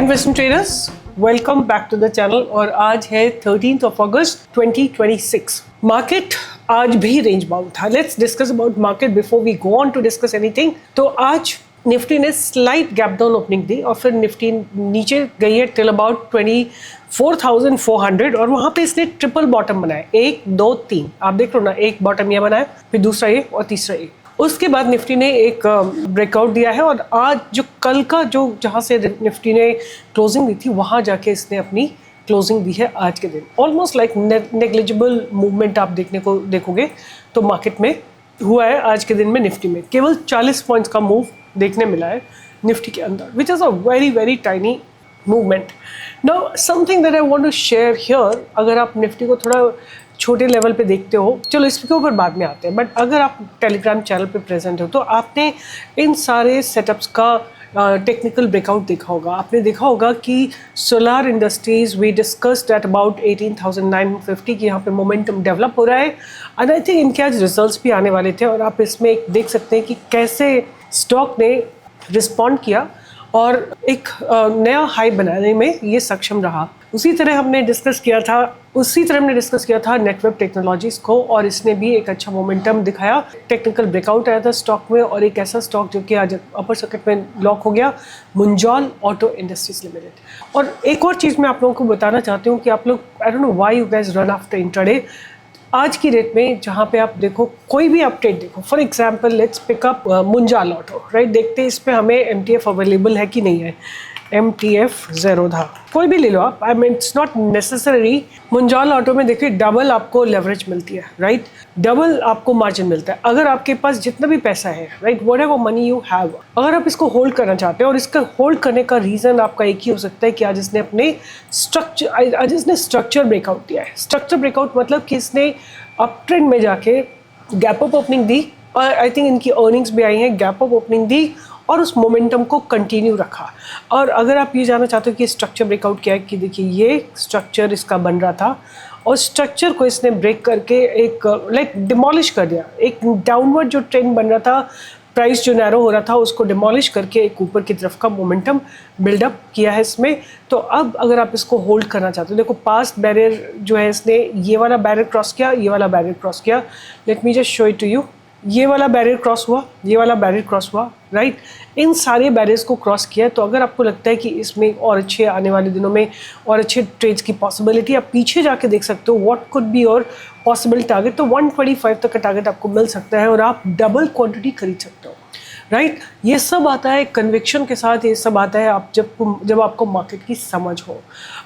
Investment traders, welcome back to the channel. और आज है 13 अगस्त 2026। मार्केट आज भी रेंज बाउंड था। Let's discuss about market before we go on to discuss anything. तो आज निफ्टी ने स्लाइट गैप डाउन ओपनिंग दी और फिर निफ्टी नीचे गई है टिल अबाउट 24,400 और वहां पे इसने ट्रिपल बॉटम बनाया, 1 2 3। आप देख लो ना, एक बॉटम ये बनाया, फिर दूसरा ये और तीसरा ये। उसके बाद निफ्टी ने एक ब्रेकआउट दिया है और आज जो कल का जो जहाँ से निफ्टी ने क्लोजिंग दी थी वहाँ जाके इसने अपनी क्लोजिंग दी है आज के दिन। ऑलमोस्ट लाइक नेग्लिजिबल मूवमेंट आप देखोगे तो मार्केट में हुआ है आज के दिन में। निफ्टी में केवल 40 पॉइंट्स का मूव देखने मिला है निफ्टी के अंदर, which is a very very tiny movement. Now something that I want to share here, अगर आप निफ्टी को थोड़ा छोटे लेवल पे देखते हो, चलो इसके ऊपर बाद में आते हैं, बट अगर आप टेलीग्राम चैनल पे प्रेजेंट हो तो आपने इन सारे सेटअप्स का टेक्निकल ब्रेकआउट देखा होगा। आपने देखा होगा कि solar industries we discussed at about 18,950 की यहाँ पे मोमेंटम डेवलप हो रहा है एंड आई थिंक इनके आज रिजल्ट्स भी आने वाले थे और आप इसमें एक देख सकते हैं कि कैसे स्टॉक ने रिस्पॉन्ड किया और एक नया हाई बनाने में ये सक्षम रहा। उसी तरह हमने डिस्कस किया था नेटवर्क टेक्नोलॉजीज को और इसने भी एक अच्छा मोमेंटम दिखाया। टेक्निकल ब्रेकआउट आया था स्टॉक में और एक ऐसा स्टॉक जो कि आज अपर सर्किट में लॉक हो गया, मुंजाल ऑटो इंडस्ट्रीज लिमिटेड। और एक और चीज़ मैं आप लोगों को बताना चाहती हूँ कि आप लोग, I don't know why you guys run after intraday. आज की डेट में जहाँ पे आप देखो कोई भी अपडेट देखो, for example let's pickup Munjal auto, right. देखते हैं इस पे हमें MTF अवेलेबल है कि नहीं है। MTF ज़ेरोधा कोई भी ले लो आप, I mean it's not necessary. Munjal auto में देखिए डबल आपको लेवरेज मिलती है, राइट। डबल आपको मार्जिन मिलता है अगर आपके पास जितना भी पैसा है, right, what ever money you have. अगर आप इसको होल्ड करना चाहते हैं और इसका होल्ड करने का रीज़न आपका एक ही हो सकता है कि आज इसने अपने स्ट्रक्चर ब्रेकआउट दिया है। स्ट्रक्चर ब्रेकआउट मतलब कि इसने अप ट्रेंड में जाके गैप अप ओपनिंग दी और आई थिंक इनकी अर्निंग्स भी आई हैं, गैप अप ओपनिंग दी और उस मोमेंटम को कंटिन्यू रखा। और अगर आप ये जानना चाहते हो कि स्ट्रक्चर ब्रेकआउट क्या है, कि देखिए ये स्ट्रक्चर इसका बन रहा था और स्ट्रक्चर को इसने ब्रेक करके एक लाइक डिमोलिश कर दिया। एक डाउनवर्ड जो ट्रेंड बन रहा था, प्राइस जो नैरो हो रहा था, उसको डिमोलिश करके एक ऊपर की तरफ का मोमेंटम बिल्डअप किया है इसमें। तो अब अगर आप इसको होल्ड करना चाहते हो, देखो पास्ट बैरियर जो है इसने ये वाला बैरियर क्रॉस किया, ये वाला बैरियर क्रॉस किया। Let me just show it to you. ये वाला बैरियर क्रॉस हुआ, ये वाला बैरियर क्रॉस हुआ, राइट। इन सारे बैरियर्स को क्रॉस किया है। तो अगर आपको लगता है कि इसमें और अच्छे आने वाले दिनों में और अच्छे ट्रेड्स की पॉसिबिलिटी, आप पीछे जाके देख सकते हो व्हाट कुड बी और पॉसिबल टारगेट। तो 125 तक का टारगेट आपको मिल सकता है और आप डबल क्वांटिटी खरीद सकते हो, राइट। ये सब आता है कन्विक्शन के साथ, ये सब आता है आप जब आपको मार्केट की समझ हो।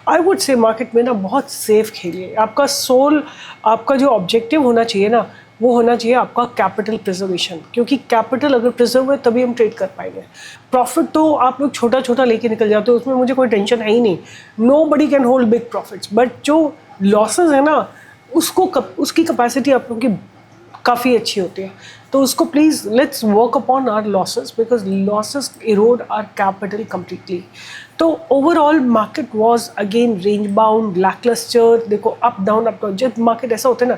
आई वुड से मार्केट में ना बहुत सेफ खेलिए। आपका सोल, आपका जो ऑब्जेक्टिव होना चाहिए ना, वो होना चाहिए आपका कैपिटल प्रिजर्वेशन, क्योंकि कैपिटल अगर प्रिजर्व है तभी हम ट्रेड कर पाएंगे। प्रॉफिट तो आप लोग छोटा छोटा लेके निकल जाते हो, उसमें मुझे कोई टेंशन है ही नहीं। Nobody can hold big profits, but जो लॉसेज है ना उसकी कैपेसिटी आप लोगों की काफ़ी अच्छी होती है। तो उसको please let's work upon our losses, because losses erode our capital completely. तो overall market was again range bound, lacklustre. देखो अप डाउन, जब मार्केट ऐसा होता है ना,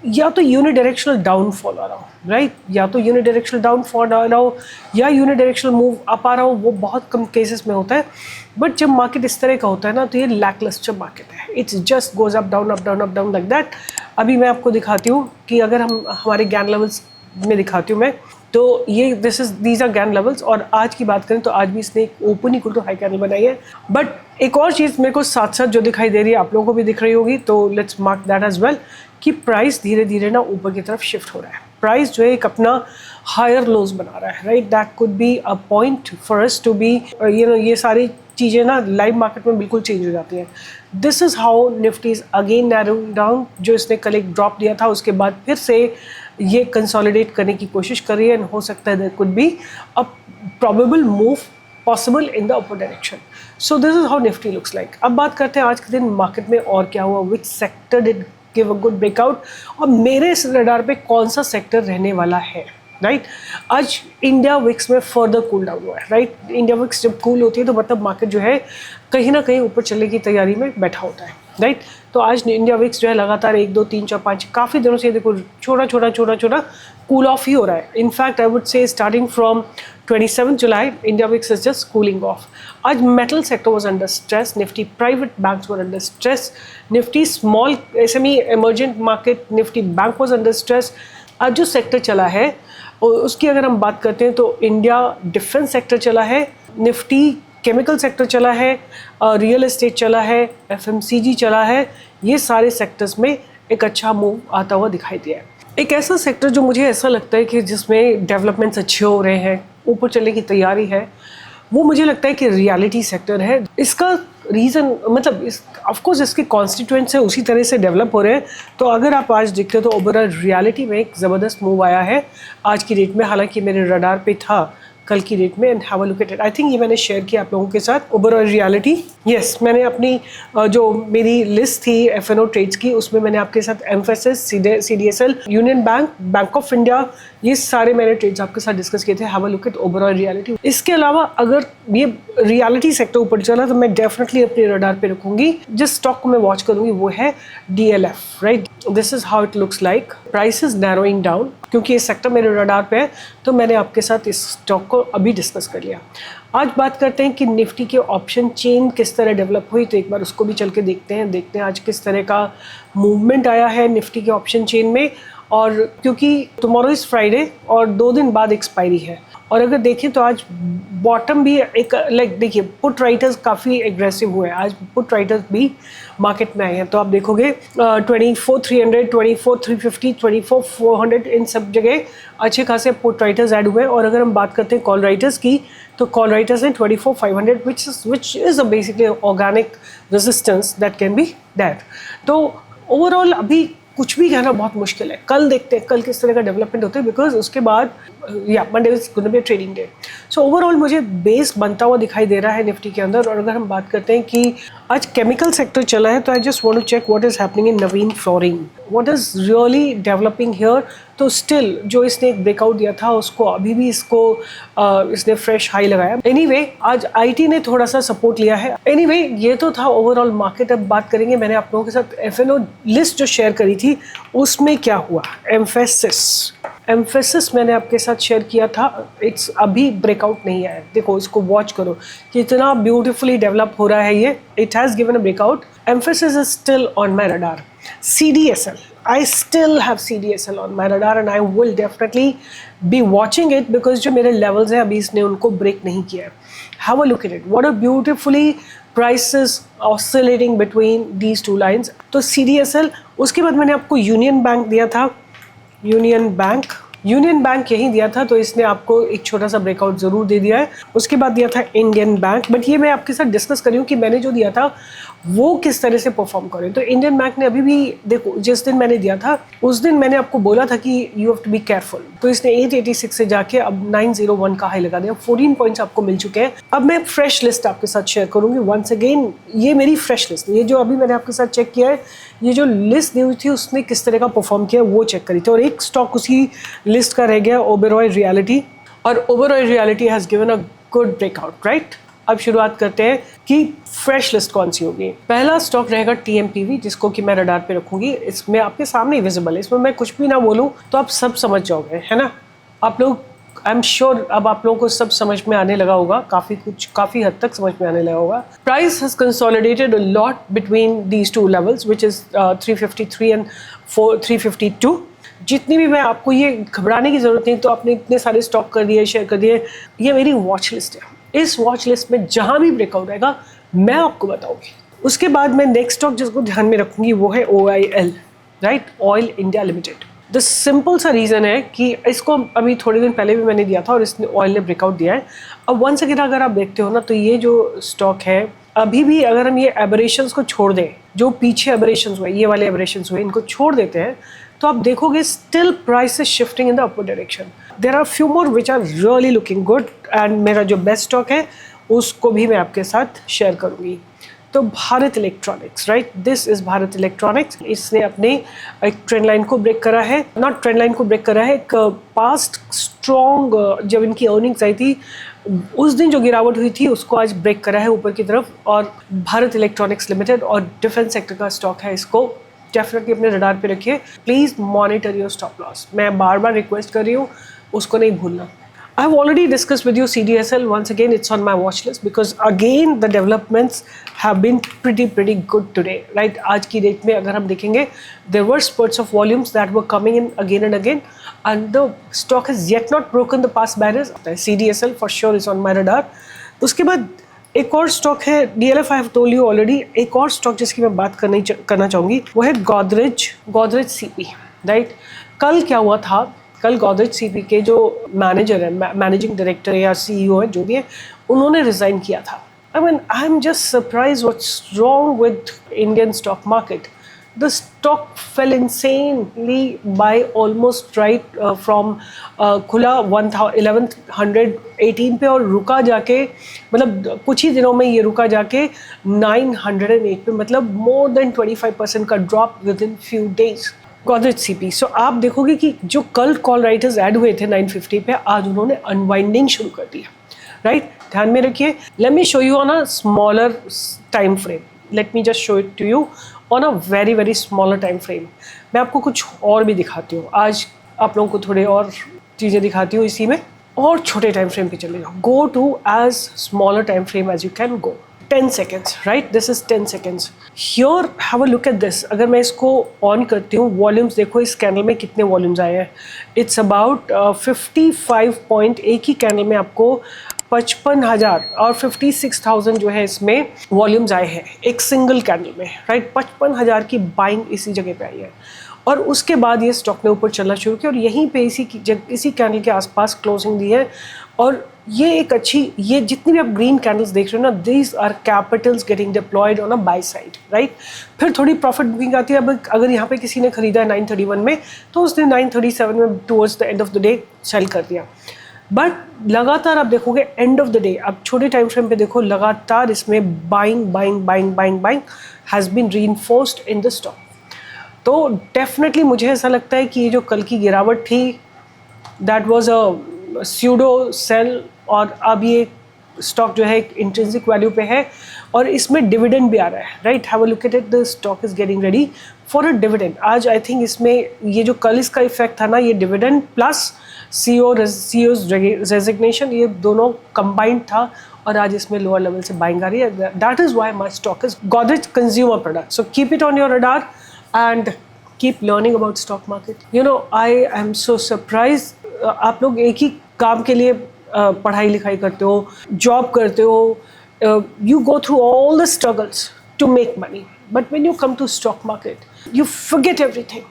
या तो यूनिडायरेक्शनल डाउनफॉल आ रहा हो, राइट, या तो यूनिडायरेक्शनल डाउनफॉल आ रहा हो या यूनिडायरेक्शनल मूव अप आ रहा हो, वो बहुत कम केसेस में होता है। बट जब मार्केट इस तरह का होता है ना, तो ये लैकलस्टर मार्केट है। It's just goes up down like that. अभी मैं आपको दिखाती हूँ कि अगर हम हमारे गैन लेवल्स में दिखाती हूँ मैं, तो ये दीज आर गैन लेवल्स। और आज की बात करें तो आज भी इसने एक open equal to high candle बनाई है। बट एक और चीज़ मेरे को साथ साथ जो दिखाई दे रही है, आप लोगों को भी दिख रही होगी, तो let's mark that as well, कि प्राइस धीरे धीरे ना ऊपर की तरफ शिफ्ट हो रहा है। प्राइस जो है एक अपना हायर लोज बना रहा है, right. That could be a point for us to be, ये सारी चीज़ें ना लाइव मार्केट में बिल्कुल चेंज हो जाती हैं। This is how Nifty is again narrowing down. जो इसने कल एक ड्रॉप दिया था, उसके बाद फिर से ये कंसोलिडेट करने की कोशिश कर रही है एंड हो सकता है there could be a probable move possible in the upper direction. So this is how Nifty looks like. अब बात करते हैं आज के दिन मार्केट में और क्या हुआ, which sector did give a good breakout और मेरे इस रडार पे कौन सा सेक्टर रहने वाला है, राइट। आज इंडिया विक्स में फर्दर कूल डाउन हुआ है, राइट। इंडिया विक्स जब कूल होती है तो मतलब मार्केट जो है कहीं ना कहीं ऊपर चलने की तैयारी में बैठा होता है, राइट। तो आज इंडिया विक्स जो है लगातार 1 2 3 4 5 काफ़ी दिनों से देखो छोटा कूल ऑफ ही हो रहा है। In fact I would say starting from 27 July, India VIX is just cooling off. आज metal sector was under stress, Nifty private banks were under stress, Nifty small SME emerging market Nifty bank was under stress. आज जो sector चला है उसकी अगर हम बात करते हैं तो इंडिया डिफेंस सेक्टर चला है, निफ्टी केमिकल सेक्टर चला है, रियल एस्टेट चला है, एफएमसीजी चला है। ये सारे सेक्टर्स में एक अच्छा मूव आता हुआ दिखाई दिया है। एक ऐसा सेक्टर जो मुझे ऐसा लगता है कि जिसमें डेवलपमेंट्स अच्छे हो रहे हैं, ऊपर चलने की तैयारी है, वो मुझे लगता है कि रियलिटी सेक्टर है। इसका रीज़न मतलब इस ऑफकोर्स इसके कॉन्स्टिट्यूएंट्स है उसी तरह से डेवलप हो रहे हैं। तो अगर आप आज देखते हो तो ओवरऑल रियलिटी में एक ज़बरदस्त मूव आया है आज की डेट में, हालांकि मेरे रडार पे था कल की डेट में। And have a look at it. I think ये मैंने शेयर किया आप लोगों के साथ ओवरऑल रियलिटी। यस, मैंने अपनी जो मेरी लिस्ट थी एफएनओ ट्रेड्स की, उसमें मैंने आपके साथ emphasis, CDSL, union bank, bank of India, ये सारे मैंने ट्रेड्स आपके साथ डिस्कस किए थे। Have a look at overall reality. इसके अलावा अगर ये रियलिटी सेक्टर ऊपर चला तो मैं डेफिनेटली अपने रडार पे रखूंगी। जिस स्टॉक को मैं वॉच करूंगी वो है DLF, right. This is how it looks like. Price is narrowing down, क्योंकि ये सेक्टर मेरे रडार पे है तो मैंने आपके साथ इस स्टॉक को अभी डिस्कस कर लिया। आज बात करते हैं कि निफ्टी के ऑप्शन चेन किस तरह डेवलप हुई, तो एक बार उसको भी चल के देखते हैं आज किस तरह का मूवमेंट आया है निफ्टी के ऑप्शन चेन में। और क्योंकि टुमारो इज़ फ्राइडे और 2 दिन बाद एक्सपायरी है, और अगर देखें तो आज बॉटम भी एक देखिए पुट राइटर्स काफ़ी एग्रेसिव हुए हैं। आज पुट राइटर्स भी मार्केट में आए हैं, तो आप देखोगे 24,300, 24,350, 24,400 इन सब जगह अच्छे खासे पुट राइटर्स ऐड हुए हैं। और अगर हम बात करते हैं कॉल राइटर्स की, तो कॉल राइटर्स हैं 24,500 विच is a basically organic resistance that can be that. तो ओवरऑल अभी कुछ भी कहना बहुत मुश्किल है। कल देखते हैं कल किस तरह का डेवलपमेंट होता है, बिकॉज उसके बाद Monday is going to be trading day. So overall मुझे बेस बनता हुआ दिखाई दे रहा है निफ्टी के अंदर। और अगर हम बात करते हैं कि आज केमिकल सेक्टर चला है, तो I just want to check what is happening in Naveen flooring, what is really developing here. तो स्टिल जो इसने एक ब्रेकआउट दिया था उसको अभी भी इसने फ्रेश हाई लगाया। एनीवे आज आईटी ने थोड़ा सा सपोर्ट लिया है। एनीवे ये तो था ओवरऑल मार्केट। अब बात करेंगे, मैंने आप लोगों के साथ एफएनओ लिस्ट जो शेयर करी थी उसमें क्या हुआ। एम्फेसिस मैंने आपके साथ शेयर किया था, इट्स अभी ब्रेकआउट नहीं आया। देखो इसको वॉच करो कि इतना ब्यूटीफुली डेवलप हो रहा है ये। It has given a breakout. Emphasis is still on my radar. CDSL, I still have CDSL on my radar and I will definitely be watching it because जो मेरे levels हैं अभी इसने उनको break नहीं किया है। Have a look at it. What a beautifully prices oscillating between these two lines. तो CDSL, उसके बाद मैंने आपको यूनियन बैंक दिया था। यूनियन बैंक यही दिया था, तो इसने आपको एक छोटा सा ब्रेकआउट ज़रूर दे दिया है। उसके बाद दिया था इंडियन बैंक, बट ये मैं आपके साथ डिस्कस करी हूँ कि मैंने जो दिया था वो किस तरह से परफॉर्म करे। तो इंडियन बैंक ने अभी भी, देखो जिस दिन मैंने दिया था उस दिन मैंने आपको बोला था कि you have to be careful. तो इसने 886 से जाके अब 901 का हाई लगा दिया। 14 पॉइंट्स आपको मिल चुके हैं। अब मैं फ्रेश लिस्ट आपके साथ शेयर करूँगी। वंस अगेन ये मेरी फ्रेश लिस्ट, ये जो अभी मैंने आपके साथ चेक किया है, ये जो लिस्ट दी हुई थी उसने किस तरह का परफॉर्म किया वो चेक करी थी। और एक स्टॉक उसी लिस्ट का रह गया, ओबेरॉय रियलिटी। और Oberoi reality has given a good breakout, right. अब शुरुआत करते हैं कि फ्रेश लिस्ट कौन सी होगी। पहला स्टॉक रहेगा TMPV, जिसको कि मैं रडार पे रखूंगी। इसमें आपके सामने ही विजिबल है, इसमें मैं कुछ भी ना बोलूं तो आप सब समझ जाओगे, है ना। आप लोग, आई एम श्योर अब आप लोगों को सब समझ में आने लगा होगा, काफ़ी हद तक समझ में आने लगा होगा। Price has consolidated a lot between these two levels which is 353 and 352। जितनी भी, मैं आपको ये घबराने की ज़रूरत नहीं, तो आपने इतने सारे स्टॉक कर दिए, शेयर कर दिए। ये मेरी वॉच लिस्ट है। इस वॉच लिस्ट में जहाँ भी ब्रेकआउट आएगा मैं आपको बताऊंगी। उसके बाद मैं नेक्स्ट स्टॉक जिसको ध्यान में रखूंगी वो है OIL, right, oil India limited. The simple सा रीज़न है कि इसको अभी थोड़े दिन पहले भी मैंने दिया था और इसने ऑयल ने ब्रेकआउट दिया है। अब वंस अगेन अगर आप देखते हो ना, तो ये जो स्टॉक है अभी भी, अगर हम ये एबरेशंस को छोड़ दें, जो पीछे एबरेशंस हुए, ये वाले एबरेशंस हुए, इनको छोड़ देते हैं, तो आप देखोगे still price is shifting in the upward direction. There are few more which are really looking good. And मेरा जो बेस्ट स्टॉक है उसको भी मैं आपके साथ शेयर करूँगी। तो Bharat electronics, right, this is Bharat electronics. इसने अपने एक ट्रेंड लाइन को ब्रेक करा है, नॉट ट्रेंड लाइन को ब्रेक करा है, एक पास्ट स्ट्रॉन्ग, जब इनकी अर्निंग्स आई थी उस दिन जो गिरावट हुई थी उसको आज ब्रेक करा है ऊपर की तरफ। और भारत इलेक्ट्रॉनिक्स लिमिटेड और डिफेंस सेक्टर का स्टॉक है, इसको डेफिनेटली अपने रडार पे रखिए। Please monitor your stop loss. मैं बार बार रिक्वेस्ट कर रही हूँ, उसको नहीं भूलना। I've already discussed with you CDSL. Once again, it's on my watch list because again the developments have been pretty good today, right? आज की डेट में अगर हम देखेंगे, there were spurts of volumes that were coming in again and again, and the stock has yet not broken the past barriers. CDSL for sure is on my radar. उसके बाद एक और स्टॉक है DLF, I have told you already. एक और stock जिसकी मैं बात करना चाहूँगी वो है गोदरेज सीपी, राइट? कल क्या हुआ था, कल गोदरेज सीपी के जो मैनेजर है, मैनेजिंग डायरेक्टर या CEO है, जो भी है, उन्होंने रिज़ाइन किया था. I am just surprise what's wrong with Indian stock market. The stock fell insanely by almost from खुला 1118 पे और रुका जाके, मतलब कुछ ही दिनों में ये रुका जाके 908 पे, मतलब more than 25% का drop within few days. Godrej CP. So आप देखोगे कि जो कल कॉल राइटर्स ऐड हुए थे 950 पे, आज उन्होंने अनवाइंडिंग शुरू कर दिया, राइट? ध्यान में रखिए. Let me show you on a smaller time frame. Let me just show it to you on a very smaller time frame. मैं आपको कुछ और भी दिखाती हूँ आज, आप लोगों को थोड़े और चीज़ें दिखाती हूँ इसी में, और छोटे टाइम फ्रेम पे चले जाओ. Go to as smaller time frame as you can go. 10 seconds, right? This is 10 seconds. Here, have a look at this. अगर मैं इसको ऑन करती हूँ, वॉल्यूम्स देखो इस कैंडल में कितने वॉल्यूम्स आए हैं. It's about 55 point. एक ही कैंडल में आपको 55,000 और 56,000 जो है इसमें वॉल्यूम्स आए हैं एक सिंगल कैंडल में, राइट? 55,000 की बाइंग इसी जगह पे आई है. और उसके बाद ये स्टॉक ने ऊपर चलना शुरू किया और यहीं पे इसी कैंडल के आसपास क्लोजिंग दी है. और ये एक अच्छी, ये जितनी भी आप ग्रीन कैंडल्स देख रहे हो ना, these are capitals getting deployed on a buy side, right? फिर थोड़ी प्रॉफिट बुकिंग आती है. अब अगर यहाँ पे किसी ने खरीदा है 931 में, तो उसने 937 में towards the end of the day sell कर दिया. बट लगातार आप देखोगे एंड ऑफ द डे, आप छोटे टाइम फ्रेम पे देखो, लगातार इसमें buying has been reinforced in the stock. तो डेफिनेटली मुझे ऐसा लगता है कि ये जो कल की गिरावट थी, that was a pseudo sale, और अब ये स्टॉक जो है इंट्रिंसिक वैल्यू पे है और इसमें डिविडेंड भी आ रहा है, right? Have a look at it. The stock is getting ready for a dividend. आज आई थिंक इसमें ये जो कल इसका इफेक्ट था ना, ये डिविडेंड प्लस CEO's रेजिग्नेशन, ये दोनों कंबाइंड था और आज इसमें लोअर लेवल से बाइंग आ रही है. That is why my stock is Godrej consumer product. So keep it on your radar and keep learning about stock market. You know, I am so surprised. आप लोग एक ही काम के लिए पढ़ाई लिखाई करते हो, जॉब करते हो, you go through all the struggles to make money. But when you come to stock market, you forget everything.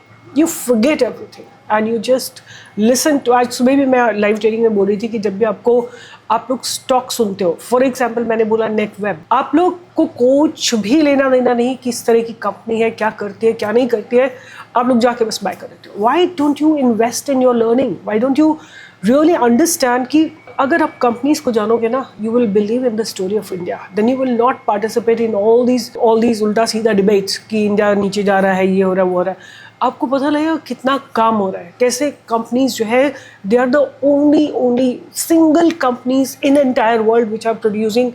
And you just listen to. आज सुबह भी मैं लाइव ट्रेडिंग में बोल रही थी कि जब भी आप लोग स्टॉक सुनते हो, फॉर एग्जाम्पल मैंने बोला नेटवेब, आप लोग को कुछ भी लेना देना नहीं किस तरह की कंपनी है, क्या करती है, क्या नहीं करती है, आप लोग जाके बस बाय कर देते हो. Why don't you invest in your learning? Why don't you really understand कि अगर आप कंपनीज को जानोगे ना, you will believe in the story of India. Then you will not participate in all these उल्टा सीधा डिबेट्स कि इंडिया नीचे जा रहा है, ये हो रहा है, वो हो रहा है. आपको पता लगेगा कितना काम हो रहा है, कैसे कंपनीज जो है, they are the only single companies in entire world which are producing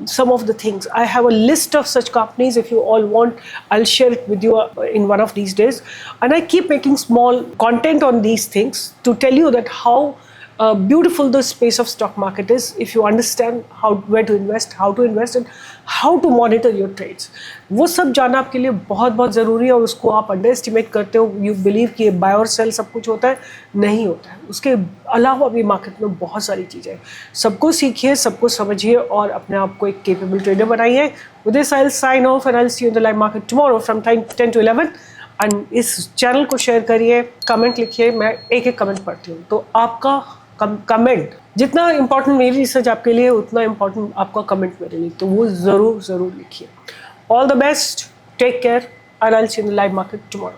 some of the things. I have a list of such companies. If you all want, I'll share it with you in one of these days. And I keep making small content on these things to tell you that how beautiful the space of stock market is if you understand where to invest, how to invest, and how to monitor your trades. वो सब जानना आपके लिए बहुत ज़रूरी है और उसको आप अंडर एस्टिमेट करते हो. यू बिलीव कि बाय और सेल सब कुछ होता है, नहीं होता है. उसके अलावा भी मार्केट में बहुत सारी चीज़ें हैं. सबको सीखिए, सबको समझिए और अपने आप को एक केपेबल ट्रेडर बनाइए. With this I will sign off and I will see you in the live market tomorrow from 10 to 11. And इस चैनल को शेयर करिए, कमेंट लिखिए. मैं एक कमेंट पढ़ती हूँ, तो आपका कमेंट जितना इंपॉर्टेंट मेरी रिसर्च आपके लिए, उतना इंपॉर्टेंट आपका कमेंट मेरे लिए, तो वो ज़रूर लिखिए. All the best, take care, and I will see you in the live market tomorrow.